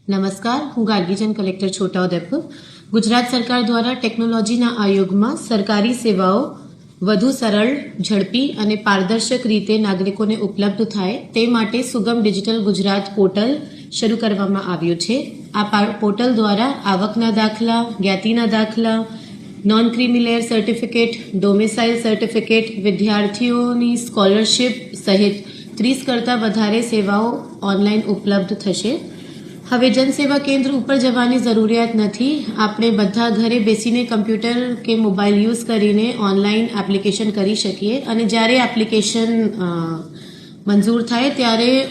નમસ્કાર, હું ગાર્ગીજન કલેક્ટર છોટાઉદેપુર. ગુજરાત સરકાર દ્વારા ટેકનોલોજીના આ યુગમાં સરકારી સેવાઓ વધુ સરળ, ઝડપી અને પારદર્શક રીતે નાગરિકોને ઉપલબ્ધ થાય તે માટે સુગમ ડિજિટલ ગુજરાત પોર્ટલ શરૂ કરવામાં આવ્યું છે. આ પોર્ટલ દ્વારા આવકના દાખલા, જ્ઞાતિના દાખલા, non creamy layer certificate, domicile certificate, વિદ્યાર્થીઓની સ્કોલરશિપ સહિત 30 કરતાં વધારે સેવાઓ ઓનલાઈન ઉપલબ્ધ થશે. હવે જનસેવા કેન્દ્ર ઉપર જવાની જરૂરિયાત નથી. આપણે બધા ઘરે બેસીને કમ્પ્યુટર કે મોબાઈલ યુઝ કરીને ઓનલાઈન એપ્લિકેશન કરી શકીએ અને જ્યારે એપ્લિકેશન મંજૂર થાય ત્યારે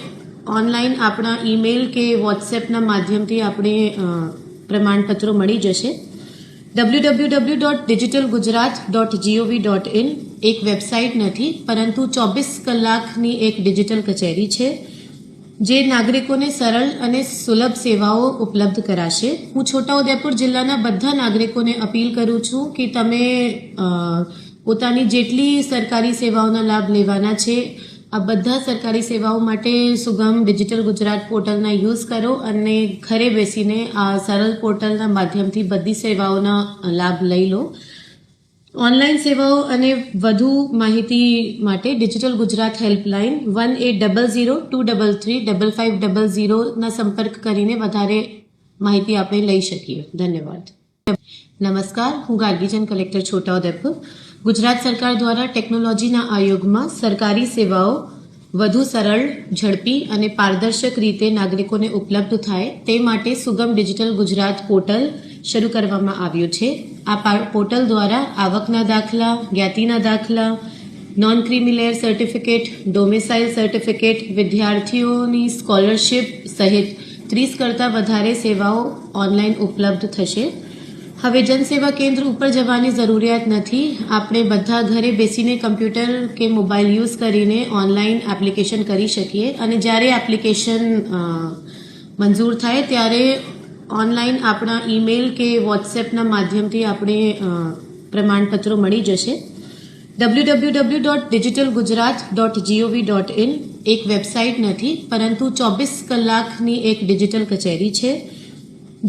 ઓનલાઈન આપણા ઈમેલ કે વોટ્સએપના માધ્યમથી આપણે પ્રમાણપત્રો મળી જશે. www.digitalgujarat.gov.in એક વેબસાઇટ નથી પરંતુ 24 કલાકની એક ડિજિટલ કચેરી છે જે નાગરિકોને સરળ અને સુલભ સેવાઓ ઉપલબ્ધ કરાશે. હું છોટાઉદેપુર જિલ્લાના બધા નાગરિકોને અપીલ કરું છું કે તમે પોતાની જેટલી સરકારી સેવાઓના લાભ લેવાના છે આ બધા સરકારી સેવાઓ માટે સુગમ ડિજિટલ ગુજરાત પોર્ટલના યુઝ કરો અને ઘરે બેસીને આ સરળ પોર્ટલના માધ્યમથી બધી સેવાઓના લાભ લઈ લો. ઓનલાઈન સેવાઓ અને વધુ માહિતી માટે ડિજિટલ ગુજરાત હેલ્પલાઇન 1800-233-5500ના સંપર્ક કરીને વધારે માહિતી આપણે લઈ શકીએ. ધન્યવાદ. નમસ્કાર, હું ગાર્ગીજન કલેક્ટર છોટાઉદેપુર. ગુજરાત સરકાર દ્વારા ટેકનોલોજીના આ યુગમાં સરકારી સેવાઓ વધુ સરળ, ઝડપી અને પારદર્શક રીતે નાગરિકોને ઉપલબ્ધ થાય તે માટે સુગમ ડિજિટલ ગુજરાત પોર્ટલ શરૂ કરવામાં આવ્યું છે. આ પોર્ટલ દ્વારા આવકના દાખલા, જ્ઞાતિના દાખલા, non creamy layer certificate, domicile certificate, વિદ્યાર્થીઓની સ્કોલરશિપ સહિત 30 કરતાં વધારે સેવાઓ ઓનલાઈન ઉપલબ્ધ થશે. હવે જનસેવા કેન્દ્ર ઉપર જવાની જરૂરિયાત નથી. આપણે બધા ઘરે બેસીને કમ્પ્યુટર કે મોબાઈલ યુઝ કરીને ઓનલાઈન એપ્લિકેશન કરી શકીએ અને જ્યારે એપ્લિકેશન મંજૂર થાય ત્યારે ઓનલાઈન આપણા ઈમેલ કે વોટ્સએપના માધ્યમથી આપણે પ્રમાણપત્રો મળી જશે. www.digitalgujarat.gov.in એક વેબસાઇટ નથી પરંતુ 24 કલાકની એક ડિજિટલ કચેરી છે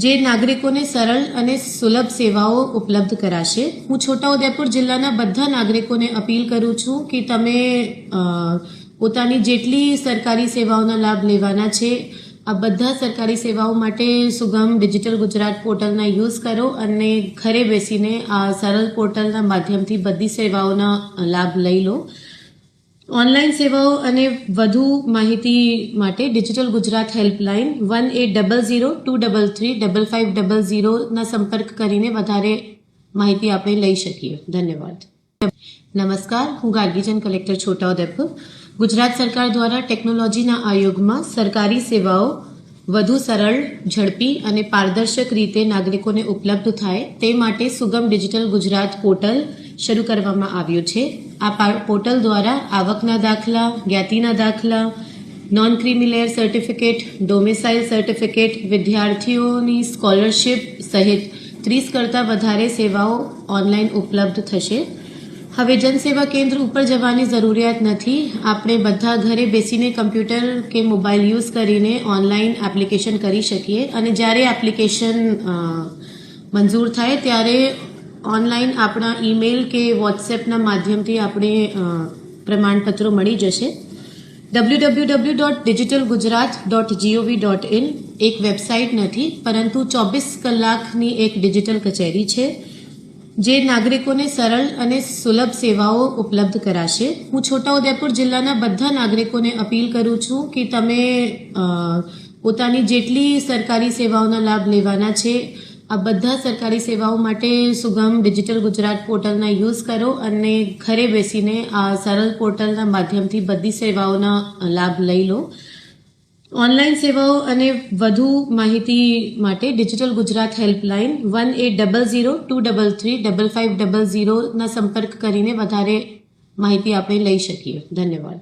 જે નાગરિકોને સરળ અને સુલભ સેવાઓ ઉપલબ્ધ કરાશે. હું છોટાઉદેપુર જિલ્લાના બધા નાગરિકોને અપીલ કરું છું કે તમે પોતાની જેટલી સરકારી સેવાઓના લાભ લેવાના છે આ બધા સરકારી સેવાઓ માટે સુગમ ડિજિટલ ગુજરાત પોર્ટલના યુઝ કરો અને ઘરે બેસીને આ સરળ પોર્ટલના માધ્યમથી બધી સેવાઓના લાભ લઈ લો. ઓનલાઈન સેવાઓ અને વધુ માહિતી માટે ડિજિટલ ગુજરાત હેલ્પલાઇન 1800-233-5500ના સંપર્ક કરીને વધારે માહિતી આપણે લઈ શકીએ. ધન્યવાદ. નમસ્કાર, હું ગાર્ગીજન કલેક્ટર છોટાઉદેપુર. ગુજરાત સરકાર દ્વારા ટેકનોલોજીના આ યુગમાં સરકારી સેવાઓ વધુ સરળ, ઝડપી અને પારદર્શક રીતે નાગરિકોને ઉપલબ્ધ થાય તે માટે સુગમ ડિજિટલ ગુજરાત પોર્ટલ શરૂ કરવામાં આવ્યું છે. આ પોર્ટલ દ્વારા આવકના દાખલા, જ્ઞાતિના દાખલા, non creamy layer certificate, domicile certificate, વિદ્યાર્થીઓની સ્કોલરશિપ સહિત 30 કરતાં વધારે સેવાઓ ઓનલાઈન ઉપલબ્ધ થશે. હવે જનસેવા કેન્દ્ર ઉપર જવાની જરૂરિયાત નથી. આપણે બધા ઘરે બેસીને કમ્પ્યુટર કે મોબાઈલ યુઝ કરીને ઓનલાઈન એપ્લિકેશન કરી શકીએ અને જ્યારે એપ્લિકેશન મંજૂર થાય ત્યારે ઓનલાઈન આપણા ઈમેલ કે વોટ્સએપના માધ્યમથી આપણે પ્રમાણપત્રો મળી જશે. www.digitalgujarat.gov.in એક વેબસાઇટ નથી પરંતુ 24 કલાકની એક ડિજિટલ કચેરી છે જે નાગરિકોને સરળ અને સુલભ સેવાઓ ઉપલબ્ધ કરાશે. હું છોટાઉદેપુર જિલ્લાના બધા નાગરિકોને અપીલ કરું છું કે તમે પોતાની જેટલી સરકારી સેવાઓના લાભ લેવાના છે આ બધા સરકારી સેવાઓ માટે સુગમ ડિજિટલ ગુજરાત પોર્ટલના યુઝ કરો અને ઘરે બેસીને આ સરળ પોર્ટલના માધ્યમથી બધી સેવાઓના લાભ લઈ લો. ઓનલાઈન સેવાઓ અને વધુ માહિતી માટે ડિજિટલ ગુજરાત હેલ્પલાઇન 1800-233-5500ના સંપર્ક કરીને વધારે માહિતી આપણે લઈ શકીએ. ધન્યવાદ.